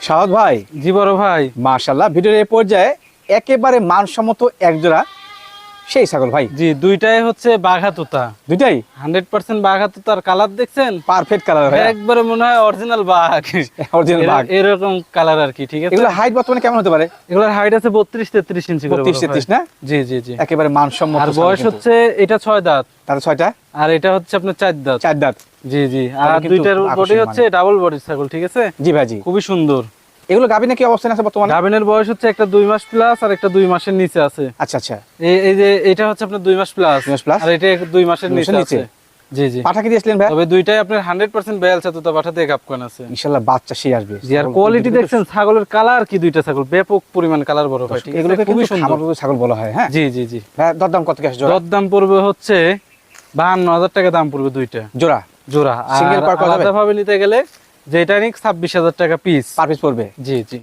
শাহাদ ভাই, জি বড় ভাই। মাশাআল্লাহ, ভিডিওর এই পর্যায়ে একেবারে মানসম্মত একজোড়া সেই ছাগল ভাই। জি, দুইটাই হচ্ছে বাঘা তোতা, দুইটাই 100% বাঘা তোতার। কালার দেখছেন? পারফেক্ট কালার ভাই, একবারে মনে হয় অরিজিনাল বাঘ, অরিজিনাল বাঘ। এরকম কালার আর কি। ঠিক আছে, এগুলো হাইট বর্তমানে কেমন হতে পারে? এগুলোর হাইট আছে 32-33 ইঞ্চি করে। 32-33 না? জি জি জি। একেবারে মানসম্মত। আর বয়স হচ্ছে এটা 6 দাঁত, তার 6টা, আর এটা হচ্ছে আপনার 4 দাঁত। 4 দাঁত। জি জি। তাহলে আর কিন্তু দুইটার বডি আকর্ষণীয় হচ্ছে ডাবল বডির ছাগল। ঠিক আছে, জি ভাই জি। খুবই সুন্দর। এগুলো গাভী নাকি অবস্থানে আছে বর্তমানে? গাভিনের বয়স হচ্ছে একটা 2 মাস প্লাস আর একটা 2 মাসের নিচে আছে। আচ্ছা আচ্ছা। এই যে এটা হচ্ছে আপনার 2 মাস প্লাস, 2 মাস প্লাস, আর এটা 2 মাসের 2 নিচে মাসের আছে। নিচে। জি জি। পাঠা কি দিয়েছিলেন ভাই? তবে দুইটাই আপনার 100% বেয়াল ছাতুতা পাঠা দিয়ে গাবকান আছে। ইনশাআল্লাহ বাচ্চা সেই আসবে। জি, আর কোয়ালিটি দেখছেন ছাগলের কালার কি, দুইটা ছাগল ব্যাপক পরিমাণ কালার বড় ভাই। ঠিক আছে, এগুলোকে খুবই কিন্তু সুন্দর খামার ছাগল বলা হয়। হ্যাঁ জি জি জি। ভাই, দরদাম কত কি আসে জোড়া? দর দাম পড়বে হচ্ছে 52,000 টাকা দাম পড়বে দুইটা জোড়া। জোড়া। সিঙ্গেল আর পার কত হবে? আলাদা ভাবে নিতে গেলে যেটা নিক 26,000 টাকা পিস পার পিস পড়বে। জি জি।